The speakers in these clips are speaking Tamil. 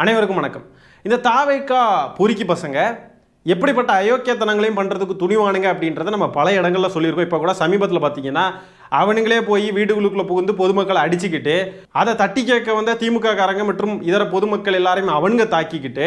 அனைவருக்கும் வணக்கம். இந்த தாவேக்கா பொறுக்கி பசங்க எப்படிப்பட்ட அயோக்கியத்தனங்களையும் பண்ணுறதுக்கு துணிவானுங்க அப்படின்றத நம்ம பல இடங்களில் சொல்லியிருக்கோம். இப்போ கூட சமீபத்தில் பார்த்தீங்கன்னா அவனுங்களே போய் வீடுகளுக்குள்ளே புகுந்து பொதுமக்களை அடிச்சுக்கிட்டு அதை தட்டி கேட்க வந்த திமுக காரங்க மற்றும் இதர பொதுமக்கள் எல்லாரையும் அவனுங்க தாக்கிக்கிட்டு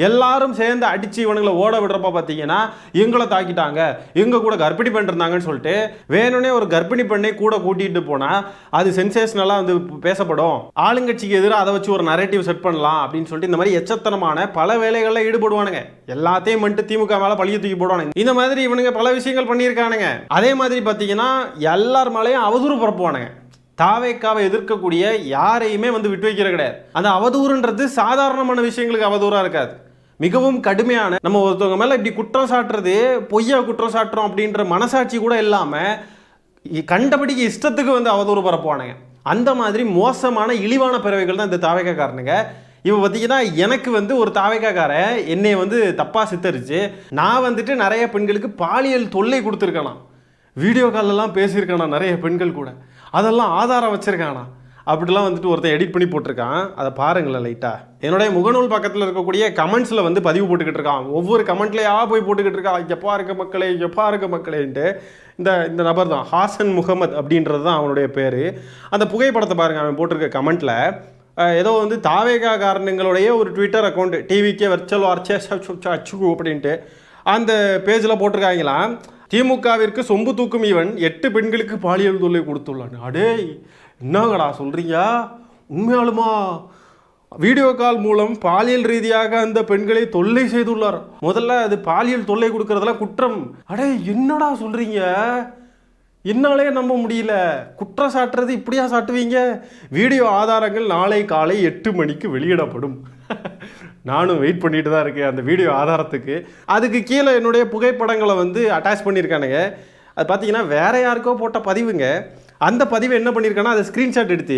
எல்லாரும் சேர்ந்து அடித்து இவனுங்களை ஓட விடுறப்ப பார்த்தீங்கன்னா எங்களை தாக்கிட்டாங்க, எங்கள் கூட கர்ப்பிணி பெண் இருந்தாங்கன்னு சொல்லிட்டு வேணும்னே ஒரு கர்ப்பிணி பெண்ணை கூட கூட்டிகிட்டு போனால் அது சென்சேஷனலாக வந்து பேசப்படும், ஆளுங்கட்சிக்கு எதிராக அதை வச்சு ஒரு நரேட்டிவ் செட் பண்ணலாம் அப்படின்னு சொல்லிட்டு இந்த மாதிரி எச்சத்தனமான பல வேலைகளில் ஈடுபடுவானுங்க. எல்லாத்தையும் வந்துட்டு திமுக மேலே பழிய தூக்கி போடுவானுங்க. இந்த மாதிரி இவனுங்க பல விஷயங்கள் பண்ணியிருக்கானுங்க. அதே மாதிரி பார்த்தீங்கன்னா எல்லார் மேலேயும் அவதூறு பரப்புவானுங்க. தாவேக்காவை எதிர்க்கக்கூடிய யாரையுமே வந்து விட்டு வைக்கிற கிடையாது. அந்த அவதூறுன்றது சாதாரணமான விஷயங்களுக்கு அவதூறாக இருக்காது, மிகவும் கடுமையான நம்ம ஒருத்தவங்க மேலே இப்படி குற்றம் சாட்டுறது, பொய்யா குற்றம் சாட்டுறோம் அப்படின்ற மனசாட்சி கூட இல்லாமல் கண்டபடிக்கு இஷ்டத்துக்கு வந்து அவதூறு பரப்புவானுங்க. அந்த மாதிரி மோசமான இழிவான பிறவைகள் தான் இந்த தாவேக்காரனுங்க. இப்போ பார்த்தீங்கன்னா எனக்கு வந்து ஒரு தாவேக்காரன் என்னை வந்து தப்பாக சித்தரிச்சு நான் வந்துட்டு நிறைய பெண்களுக்கு பாலியல் தொல்லை கொடுத்துருக்கேனா, வீடியோ காலெல்லாம் பேசியிருக்கானா நிறைய பெண்கள் கூட, அதெல்லாம் ஆதாரம் வச்சுருக்கானா அப்படிலாம் வந்துட்டு ஒருத்தன் எடிட் பண்ணி போட்டிருக்கான். அதை பாருங்களேன் லைட்டாக. என்னுடைய முகநூல் பக்கத்தில் இருக்கக்கூடிய கமெண்ட்ஸில் வந்து பதிவு போட்டுக்கிட்டு இருக்கான். ஒவ்வொரு கமெண்ட்லேயா போய் போட்டுக்கிட்டு இருக்கான், எப்பா இருக்க மக்களே எப்பா இருக்க மக்களேன்ட்டு. இந்த நபர் தான் ஹாசன் முகமது அப்படின்றது தான் அவனுடைய பேர். அந்த புகைப்படத்தை பாருங்கள், அவன் போட்டிருக்க கமெண்ட்டில் ஏதோ வந்து தாவேகா காரணங்களுடைய ஒரு ட்விட்டர் அக்கௌண்ட் டிவிக்கே வெர்ச்சுவல் வார்ச்சே அச்சு அப்படின்ட்டு அந்த பேஜில் போட்டிருக்காங்களாம். திமுகவிற்கு சொம்பு தூக்கும் இவன் 8 பெண்களுக்கு பாலியல் தொல்லை கொடுத்துள்ளான். அடே என்னங்கடா சொல்கிறீங்க, உண்மையாலுமா? வீடியோ கால் மூலம் பாலியல் ரீதியாக அந்த பெண்களை தொல்லை செய்துள்ளார். முதல்ல அது பாலியல் தொல்லை கொடுக்கறதெல்லாம் குற்றம். அடே என்னடா சொல்கிறீங்க, என்னாலே நம்ப முடியல. குற்றம் சாட்டுறது இப்படியா சாட்டுவீங்க? வீடியோ ஆதாரங்கள் நாளை காலை 8 மணிக்கு வெளியிடப்படும். நானும் வெயிட் பண்ணிட்டு தான் இருக்கேன் அந்த வீடியோ ஆதாரத்துக்கு. அதுக்கு கீழே என்னுடைய புகைப்படங்களை வந்து அட்டாச் பண்ணியிருக்கானுங்க. அது பார்த்தீங்கன்னா வேற யாருக்கோ போட்ட பதிவுங்க. அந்த பதிவை என்ன பண்ணியிருக்கானா, அதை ஸ்க்ரீன்ஷாட் எடுத்து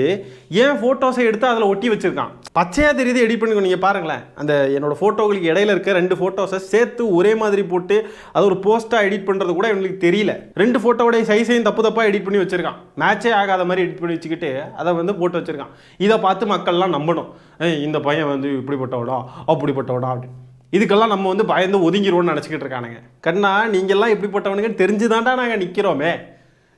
ஏன் ஃபோட்டோஸை எடுத்து அதில் ஒட்டி வச்சுருக்கான். பச்சையாக தெரியுது, எடிட் பண்ணிக்கோ. நீங்கள் பாருங்களேன், அந்த என்னோடய ஃபோட்டோகளுக்கு இடையில இருக்க 2 ஃபோட்டோஸை சேர்த்து ஒரே மாதிரி போட்டு அது ஒரு போஸ்ட்டாக எடிட் பண்ணுறது கூட இவங்களுக்கு தெரியல. 2 ஃபோட்டோடைய சைஸையும் தப்பாக எடிட் பண்ணி வச்சுருக்கான். மேட்சே ஆகாத மாதிரி எடிட் பண்ணி வச்சுக்கிட்டு அதை வந்து போட்டு வச்சுருக்கான். இதை பார்த்து மக்கள்லாம் நம்பணும், இந்த பையன் வந்து இப்படிப்பட்டவடா அப்படிப்பட்டவடா அப்படின்னு. இதுக்கெல்லாம் நம்ம வந்து பயந்து ஒதுங்கிடுவோம்னு நினச்சிக்கிட்டு இருக்கானுங்க. கண்ணா, நீங்கள்லாம் எப்படிப்பட்டவனுங்கன்னு தெரிஞ்சுதான்டா நாங்கள் நிற்கிறோமே.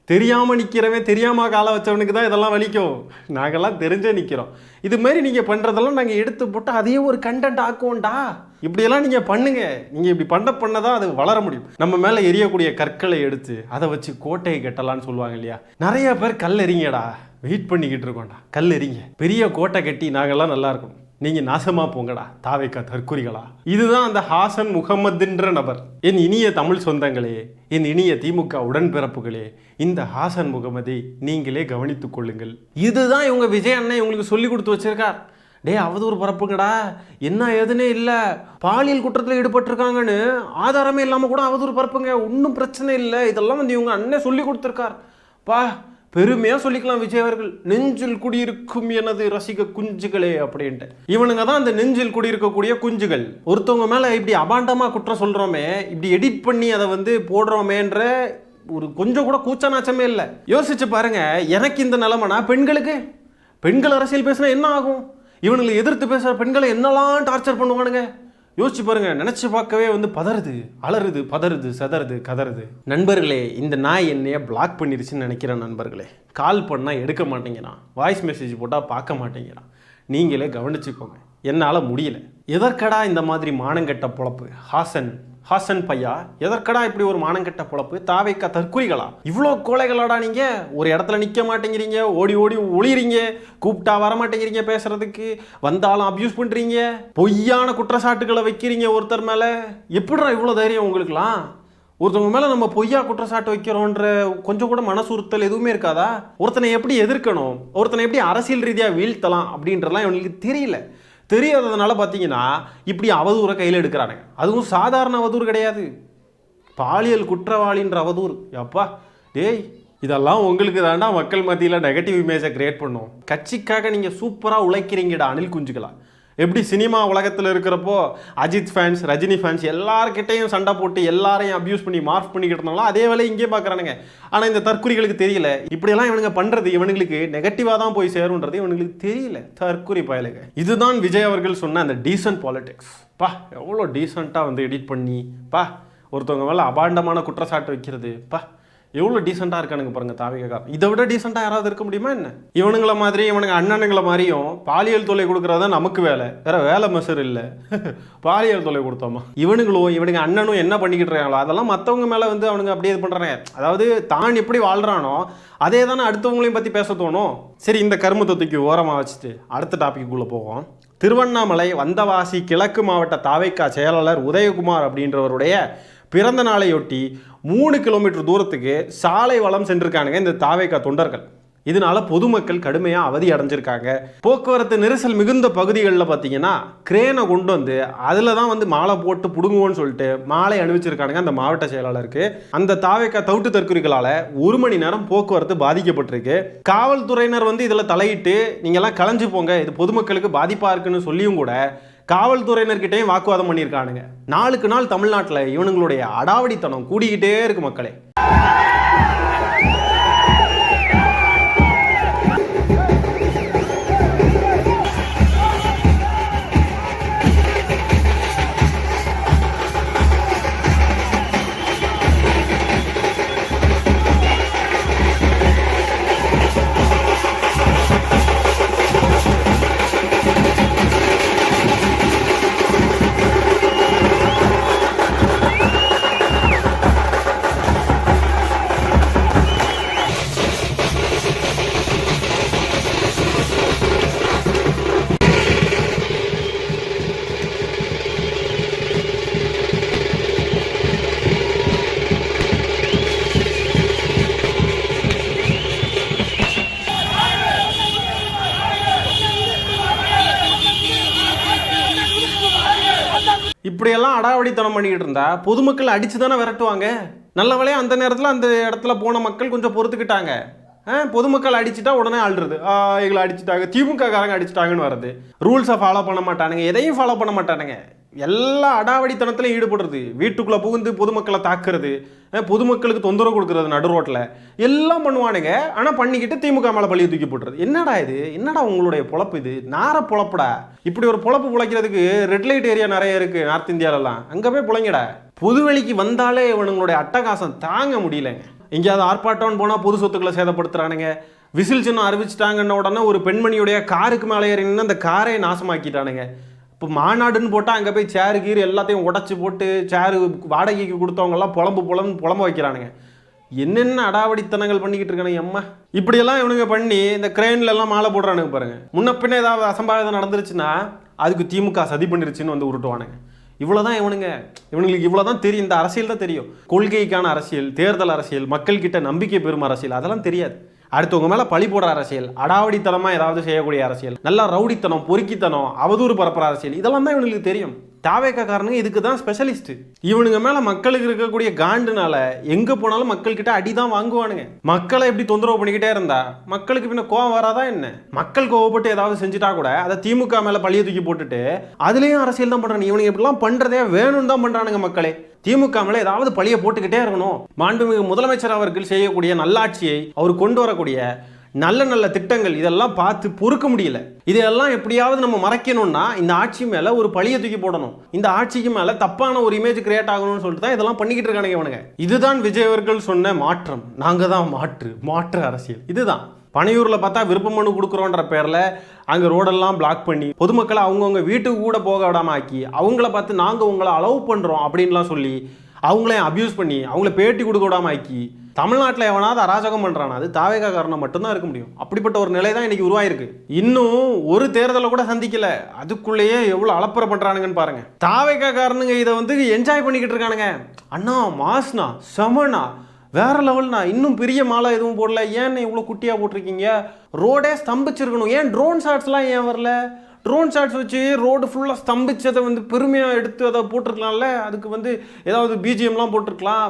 தெரியாமல் நிற்கிறவன், தெரியாமல் காலை வச்சவனுக்கு தான் இதெல்லாம் வலிக்கும். நாங்கள்லாம் தெரிஞ்சே நிற்கிறோம். இதுமாரி நீங்கள் பண்ணுறதெல்லாம் நாங்கள் எடுத்து போட்டு அதையே ஒரு கண்டென்ட் ஆக்குவோம்டா. இப்படியெல்லாம் நீங்கள் பண்ணுங்க. நீங்கள் இப்படி பண்ணதான் அது வளர முடியும். நம்ம மேலே எரியக்கூடிய கற்களை எடுத்து அதை வச்சு கோட்டையை கட்டலான்னு சொல்லுவாங்க இல்லையா? நிறைய பேர் கல் எறிங்கடா, வெயிட் பண்ணிக்கிட்டு இருக்கோம்டா. கல் எறிங்க, பெரிய கோட்டை கட்டி நாங்கள்லாம் நல்லா இருக்கும், நீங்கள் நாசமாக போங்கடா தாவேக்கா தற்குறிகளா. இதுதான் அந்த ஹாசன் முகமதுன்ற நபர். என் இனிய தமிழ் சொந்தங்களே, என் இனிய திமுக உடன்பிறப்புகளே, இந்த ஹாசன் முகமதை நீங்களே கவனித்துக் கொள்ளுங்கள். இதுதான் இவங்க விஜய் அண்ணன் இவங்களுக்கு சொல்லி கொடுத்து வச்சிருக்கார். டே அவதூறு பரப்புங்கடா, என்ன எதுனே இல்லை, பாலியல் குற்றத்தில் ஈடுபட்டிருக்காங்கன்னு ஆதாரமே இல்லாமல் கூட அவதூறு பரப்புங்க, ஒன்றும் பிரச்சனை இல்லை. இதெல்லாம் வந்து இவங்க அண்ணன் சொல்லி கொடுத்துருக்கார். பா பெருமையாக சொல்லிக்கலாம் விஜய் அவர்கள். நெஞ்சில் குடியிருக்கும் எனது ரசிக குஞ்சுகளே அப்படின்ட்டு. இவனுங்க தான் அந்த நெஞ்சில் குடியிருக்கக்கூடிய குஞ்சுகள். ஒருத்தவங்க மேலே இப்படி அபாண்டமாக குற்றம் சொல்கிறோமே, இப்படி எடிட் பண்ணி அதை வந்து போடுறோமேன்ற ஒரு கொஞ்சம் கூட கூச்ச நாச்சமே இல்லை. யோசிச்சு பாருங்க, எனக்கு இந்த நிலைமைனா பெண்கள் அரசியல் பேசினா என்ன ஆகும்? இவனுங்களை எதிர்த்து பேசுகிற பெண்களை என்னெல்லாம் டார்ச்சர் பண்ணுவானுங்க யோசிச்சு பாருங்க. நினைச்சு பார்க்கவே வந்து பதறுது, அலறுது, பதறுது, செதறுது, கதறுது. நண்பர்களே, இந்த நாய் என்னைய பிளாக் பண்ணிருச்சுன்னு நினைக்கிறேன். நண்பர்களே, கால் பண்ணால் எடுக்க மாட்டேங்கிறான், வாய்ஸ் மெசேஜ் போட்டால் பார்க்க மாட்டேங்கிறான். நீங்களே கவனிச்சுக்கோங்க, என்னால் முடியல. எதற்கடா இந்த மாதிரி மானங்கெட்ட பொழப்பு? ஹாசன் பையா, எதற்கடா இப்படி ஒரு மானங்கெட்ட பொழப்பு? தாவேக்கா தற்குறிகளா? இவ்வளோ கோழைகளாடா நீங்கள்? ஒரு இடத்துல நிற்க மாட்டேங்கிறீங்க, ஓடி ஒளிறீங்க, கூப்பிட்டா வர மாட்டேங்கிறீங்க பேசுறதுக்கு, வந்தாலும் அப்யூஸ் பண்ணுறீங்க, பொய்யான குற்றச்சாட்டுகளை வைக்கிறீங்க ஒருத்தர் மேலே. எப்படிடா இவ்வளோ தைரியம் உங்களுக்குலாம்? ஒருத்தவங்க மேலே நம்ம பொய்யா குற்றச்சாட்டு வைக்கிறோன்ற கொஞ்சம் கூட மனசுறுத்தல் எதுவுமே இருக்காதா? ஒருத்தனை எப்படி எதிர்க்கணும், ஒருத்தனை எப்படி அரசியல் ரீதியாக வீழ்த்தலாம் அப்படின்றலாம் இவங்களுக்கு தெரியல. தெரியாததுனால பார்த்தீங்கன்னா இப்படி அவதூறை கையில் எடுக்கிறானுங்க. அதுவும் சாதாரண அவதூறு கிடையாது, பாலியல் குற்றவாளின்ற அவதூறு. அப்பா டேய், இதெல்லாம் உங்களுக்கு தாண்டா மக்கள் மத்தியில் நெகட்டிவ் இமேஜை கிரியேட் பண்ணும். கட்சிக்காக நீங்கள் சூப்பராக உழைக்கிறீங்கடா அணில் குஞ்சுகளா. எப்படி சினிமா உலகத்தில் இருக்கிறப்போ அஜித் ஃபேன்ஸ், ரஜினி ஃபேன்ஸ் எல்லார்கிட்டையும் சண்டை போட்டு எல்லாரையும் அப்யூஸ் பண்ணி மார்க் பண்ணிக்கிட்டு இருந்தாலும் அதே வேலை இங்கே பார்க்குறானுங்க. ஆனால் இந்த தற்குறிகளுக்கு தெரியல, இப்படியெல்லாம் இவனுங்க பண்ணுறது இவனுங்களுக்கு நெகட்டிவாக தான் போய் சேருன்றது இவனுங்களுக்கு தெரியல. தற்குறி பயலுங்க. இதுதான் விஜய் அவர்கள் சொன்ன அந்த டீசன்ட் பாலிடிக்ஸ். பா எவ்வளோ டீசெண்டாக வந்து எடிட் பண்ணி ஒருத்தவங்க மேலே அபாண்டமான குற்றச்சாட்டு வைக்கிறது. எவ்வளோ டீசெண்டாக இருக்கானுங்க பாருங்க தாவேக்காரன். இதை விட டீசெண்டாக யாராவது இருக்க முடியுமா என்ன? இவனுங்களை மாதிரி இவனுங்க அண்ணனுங்களை மாதிரியும் பாலியல் தொல்லை கொடுக்குறதா நமக்கு வேலை, வேற வேலை மெசர் இல்லை. பாலியல் தொல்லை கொடுத்தோமா? இவனுங்க அண்ணனும் என்ன பண்ணிக்கிட்டு இருக்காங்களோ அதெல்லாம் மற்றவங்க மேலே வந்து அவனுங்க அப்படியே இது பண்ணுறாங்க. அதாவது தான் எப்படி வாழ்கிறானோ அதே தானே அடுத்தவங்களையும் பற்றி பேச தோணும். சரி, இந்த கருமத்தை தூக்கி ஓரமாக வச்சுட்டு அடுத்த டாபிக்குள்ளே போவோம். திருவண்ணாமலை வந்தவாசி கிழக்கு மாவட்ட தாவேக்கா செயலாளர் உதயகுமார் அப்படின்றவருடைய பிறந்த நாளையொட்டி 3 கிலோமீட்டர் தூரத்துக்கு சாலை வளம் சென்றிருக்கானுங்க இந்த தாவேக்கா தொண்டர்கள். இதனால பொதுமக்கள் கடுமையாக அவதி அடைஞ்சிருக்காங்க. போக்குவரத்து நெரிசல் மிகுந்த பகுதிகளில் பார்த்தீங்கன்னா கிரேனை கொண்டு வந்து அதில் தான் வந்து மாலை போட்டு பிடுங்குவோன்னு சொல்லிட்டு மாலை அணிவிச்சிருக்கானுங்க அந்த மாவட்ட செயலாளருக்கு. அந்த தாவேக்கா தவுட்டு தற்குறிகளால் 1 மணி நேரம் போக்குவரத்து பாதிக்கப்பட்டிருக்கு. காவல்துறையினர் வந்து இதில் தலையிட்டு நீங்கள்லாம் கலைஞ்சு போங்க, இது பொதுமக்களுக்கு பாதிப்பாக இருக்குன்னு சொல்லியும் கூட காவல்துறையினர்கிட்டையும் வாக்குவாதம் பண்ணியிருக்கானுங்க. நாளுக்கு நாள் தமிழ்நாட்டில் இவனுங்களுடைய அடாவடித்தனம் கூடிக்கிட்டே இருக்கு மக்களே. இப்படியெல்லாம் அடாவடித்தனம் பண்ணிக்கிட்டு இருந்தா பொதுமக்கள் அடிச்சு தானே விரட்டுவாங்க. நல்ல வேளையா அந்த நேரத்தில் அந்த இடத்துல போன மக்கள் கொஞ்சம் பொறுத்துக்கிட்டாங்க. பொதுமக்கள் அடிச்சுட்டா உடனே ஆள்றது, எங்களை அடிச்சுட்டாங்க, திமுக காரங்க அடிச்சுட்டாங்கன்னு வருது. ரூல்ஸை ஃபாலோ பண்ண மாட்டானுங்க, எதையும் ஃபாலோ பண்ண மாட்டானுங்க. எல்லா அடாவடித்தனத்திலையும் ஈடுபடுறது, வீட்டுக்குள்ளே புகுந்து பொதுமக்களை தாக்குறது, பொதுமக்களுக்கு தொந்தரவு கொடுக்குறது, நடு ரோட்டில் எல்லாம் பண்ணுவானுங்க. ஆனால் பண்ணிக்கிட்டு திமுக மேலே பழியை தூக்கி போட்டுறது. என்னடா இது, என்னடா உங்களுடைய பொழப்பு இது? நார பொழப்புடா. இப்படி ஒரு பொழப்பு பிழைக்கிறதுக்கு ரெட் லைட் ஏரியா நிறைய இருக்குது நார்த் இந்தியாவிலலாம், அங்கே போய் பிழைங்கடா. புதுவெளிக்கு வந்தாலே இவனுங்களுடைய அட்டகாசம் தாங்க முடியலைங்க. எங்கேயாவது ஆர்ப்பாட்டம்னு போனால் பொது சொத்துக்களை சேதப்படுத்துறானுங்க. விசில் சின்னம் அறிவிச்சிட்டாங்கன்ன உடனே ஒரு பெண்மணியுடைய காருக்கு மேலே ஏறின்னு அந்த காரை நாசமாக்கிட்டானுங்க. இப்போ மாநாடுன்னு போட்டால் அங்கே போய் சேரு கீரு எல்லாத்தையும் உடச்சி போட்டு சேரு வாடகைக்கு கொடுத்தவங்கெல்லாம் புலம்ப வைக்கிறானுங்க. என்னென்ன அடாவடித்தனங்கள் பண்ணிக்கிட்டு இருக்கானுங்க அம்மா. இப்படியெல்லாம் இவனுங்க பண்ணி இந்த கிரெயின்லாம் மாலை போடுறானுங்க பாருங்க. முன்ன பின்ன ஏதாவது அசம்பாவிதம் நடந்துருச்சுன்னா அதுக்கு திமுக சதி பண்ணிருச்சுன்னு வந்து உருட்டுவானுங்க. இவ்வளோதான் இவனுங்களுக்கு இவ்வளோதான் தெரியும். இந்த அரசியல் தான் தெரியும். கொள்கைக்கான அரசியல், தேர்தல் அரசியல், மக்கள்கிட்ட நம்பிக்கை பெறும் அரசியல் அதெல்லாம் தெரியாது. அடுத்தவங்க மேலே பழி போடுற அரசியல், அடாவடித்தனமாக ஏதாவது செய்யக்கூடிய அரசியல், நல்லா ரவுடித்தனம், பொறுக்கித்தனம், அவதூறு பரப்புற அரசியல், இதெல்லாம் தான் இவனுங்களுக்கு தெரியும். தாவேக்காரனுங்க இதுக்கு தான் ஸ்பெஷலிஸ்ட். இவனுங்க மேலே மக்களுக்கு இருக்கக்கூடிய காண்டுனால எங்கே போனாலும் மக்கள்கிட்ட அடி தான் வாங்குவானுங்க. மக்களை எப்படி தொந்தரவு பண்ணிக்கிட்டே இருந்தா மக்களுக்கு பின்ன கோவம் வராதா என்ன? மக்கள் கோவப்பட்டு ஏதாவது செஞ்சுட்டா கூட அதை திமுக மேலே பழிய தூக்கி போட்டுட்டு அதுலேயும் அரசியல் தான் பண்ணுறாங்க. இவனுங்க இப்படிலாம் பண்ணுறதே வேணும்னு தான் பண்ணுறானுங்க. மக்களே திமுக மேலே ஏதாவது பழிய போட்டுக்கிட்டே இருக்கணும். மாண்புமிகு முதலமைச்சர் அவர்கள் செய்யக்கூடிய நல்லாட்சியை அவர் கொண்டு வரக்கூடிய நல்ல நல்ல திட்டங்கள் இதெல்லாம் பார்த்து பொறுக்க முடியல. இதெல்லாம் எப்படியாவது நம்ம மறைக்கணும்னா இந்த ஆட்சி மேலே ஒரு பழிய தூக்கி போடணும். இந்த ஆட்சிக்கு மேலே தப்பான ஒரு இமேஜ் கிரியேட் ஆகணும்னு சொல்லிட்டு தான் இதெல்லாம் பண்ணிக்கிட்டு இருக்கானுங்க இவனுங்க. இதுதான் விஜய் அவர்கள் சொன்ன மாற்றம். நாங்கள் தான் மாற்று அரசியல். இதுதான் பனையூரில் பார்த்தா விருப்ப மனு கொடுக்குறோன்ற பேரில் அங்கே ரோடெல்லாம் பிளாக் பண்ணி பொதுமக்களை அவங்கவுங்க வீட்டுக்கு கூட போக விடாம ஆக்கி அவங்கள பார்த்து நாங்கள் உங்களை அலோவ் பண்ணுறோம் அப்படின்லாம் சொல்லி அவங்களையும் அப்யூஸ் பண்ணி அவங்கள பேட்டி கொடுக்க விடாம ஆக்கி தமிழ்நாட்டில் எவனாவது அராஜகம் பண்ணுறான் அது தாவேக்காரனை மட்டும்தான் இருக்க முடியும். அப்படிப்பட்ட ஒரு நிலை தான் இன்னைக்கு உருவாயிருக்கு. இன்னும் ஒரு தேர்தலை கூட சந்திக்கல, அதுக்குள்ளேயே எவ்வளோ அலப்பற பண்ணுறானுங்கன்னு பாருங்க. தாவேக்காரனுங்க இதை வந்து என்ஜாய் பண்ணிக்கிட்டு இருக்கானுங்க. அண்ணா மாஸ்னா செமண்ணா வேற லெவல்னா, இன்னும் பெரிய மாலை எதுவும் போடல, ஏன் இவ்வளோ குட்டியாக போட்டிருக்கீங்க, ரோடே ஸ்தம்பிச்சிருக்கணும், ஏன் ட்ரோன் ஷாட்ஸ்லாம் ஏன் வரல, ட்ரோன் ஷாட்ஸ் வச்சு ரோடு ஃபுல்லாக ஸ்தம்பிச்சதை வந்து பெருமையாக எடுத்து அதை போட்டிருக்கலாம்ல. அதுக்கு வந்து ஏதாவது பிஜிஎம்லாம் போட்டிருக்கலாம்,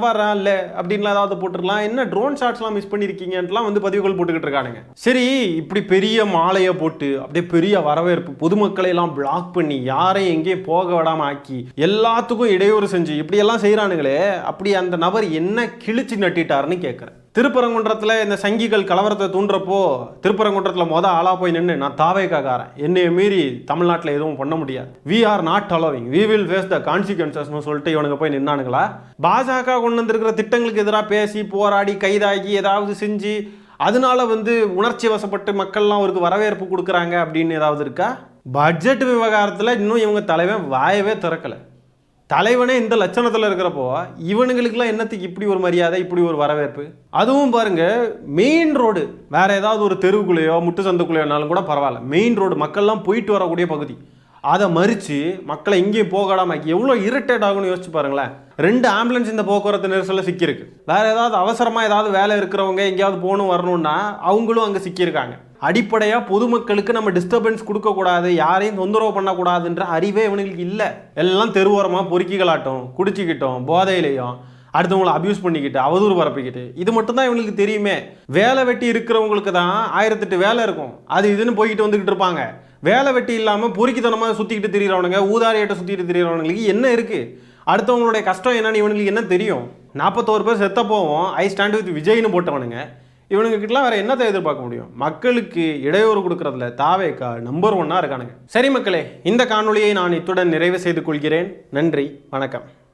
வரான்ல அப்படின்லாம் ஏதாவது போட்டிருக்கலாம். என்ன ட்ரோன் ஷாட்ஸ்லாம் மிஸ் பண்ணியிருக்கீங்கன்ட்டுலாம் வந்து பதிவுகள் போட்டுக்கிட்டு இருக்கானுங்க. சரி, இப்படி பெரிய மாலையை போட்டு அப்படியே பெரிய வரவேற்பு, பொதுமக்களை எல்லாம் பிளாக் பண்ணி யாரையும் எங்கேயும் போக விடாம ஆக்கி எல்லாத்துக்கும் இடையூறு செஞ்சு இப்படியெல்லாம் செய்கிறானுங்களே, அப்படி அந்த நபர் என்ன கிழிச்சு நட்டிட்டாருன்னு கேட்குறேன். திருப்பரங்குன்றத்தில் இந்த சங்கிகள் கலவரத்தை தூண்டுறப்போ திருப்பரங்குன்றத்தில் ஆளாக போய் நின்று நான் தாவேக்காரன், என்னைய மீறி தமிழ்நாட்டில் எதுவும் பண்ண முடியாது, we are not allowing, we will face the கான்சிக்வன்சஸ்னு சொல்லிட்டு இவனுங்க போய் நின்னானுங்களா? பாஜக கொண்டு வந்திருக்கிற திட்டங்களுக்கு எதிராக பேசி போராடி கைதாகி ஏதாவது செஞ்சு அதனால வந்து உணர்ச்சி வசப்பட்டு மக்கள்லாம் அவருக்கு வரவேற்பு கொடுக்குறாங்க அப்படின்னு ஏதாவது இருக்கா? பட்ஜெட் விவகாரத்தில் இன்னும் இவங்க தலைவன் வாயவே திறக்கலை. தலைவனே இந்த லட்சணத்தில் இருக்கிறப்போ இவனுங்களுக்குலாம் என்னத்துக்கு இப்படி ஒரு மரியாதை, இப்படி ஒரு வரவேற்பு? அதுவும் பாருங்க, மெயின் ரோடு வேற ஏதாவது ஒரு தெருவுக்குள்ளேயோ முட்டு சந்துக்குள்ளேயோனாலும் கூட பரவாயில்ல, மெயின் ரோடு மக்கள்லாம் போயிட்டு வரக்கூடிய பகுதி, அதை மறித்து மக்களை இங்கேயும் போகாடாம எவ்வளோ இரிட்டேட் ஆகும்னு யோசிச்சு பாருங்களேன். 2 ஆம்புலன்ஸ் இந்த போக்குவரத்து நெரிசலில் சிக்கியிருக்கு. வேற ஏதாவது அவசரமாக ஏதாவது வேலை இருக்கிறவங்க எங்கேயாவது போகணும் வரணும்னா அவங்களும் அங்கே சிக்கியிருக்காங்க. அடிப்படையாக பொதுமக்களுக்கு நம்ம டிஸ்டர்பன்ஸ் கொடுக்கக்கூடாது, யாரையும் தொந்தரவு பண்ணக்கூடாதுன்ற அறிவே இவனுங்களுக்கு இல்லை. எல்லாம் தெருவோரமாக பொறுக்கிகளாட்டம், குடிச்சிக்கிட்டோம், போதையிலையும் அடுத்தவங்களை அபியூஸ் பண்ணிக்கிட்டு அவதூறு பரப்பிக்கிட்டு, இது மட்டும்தான் இவங்களுக்கு தெரியுமே. வேலை வெட்டி இருக்கிறவங்களுக்கு தான் 1008 வேலை இருக்கும், அது இதுன்னு போய்கிட்டு வந்துக்கிட்டு இருப்பாங்க. வேலை வெட்டி இல்லாமல் பொறுக்கித்தனமாக சுற்றிக்கிட்டு திரிகிறவனுங்க, ஊதாரியாட்ட சுற்றிட்டு திரிகிறவனுங்களுக்கு என்ன இருக்குது? அடுத்தவங்களுடைய கஷ்டம் என்னன்னு இவனுங்களுக்கு என்ன தெரியும்? 41 பேர் செத்த போவோம் ஐ ஸ்டாண்ட் வித் விஜய்னு போட்டவனுங்க இவனுங்ககிட்டலாம் வேற என்னத்தை எதிர்பார்க்க முடியும்? மக்களுக்கு இடையூறு கொடுக்கறதுல தாவேக்கா நம்பர் 1 இருக்கானுங்க. சரி மக்களே, இந்த காணொலியை நான் இத்துடன் நிறைவு செய்து கொள்கிறேன். நன்றி, வணக்கம்.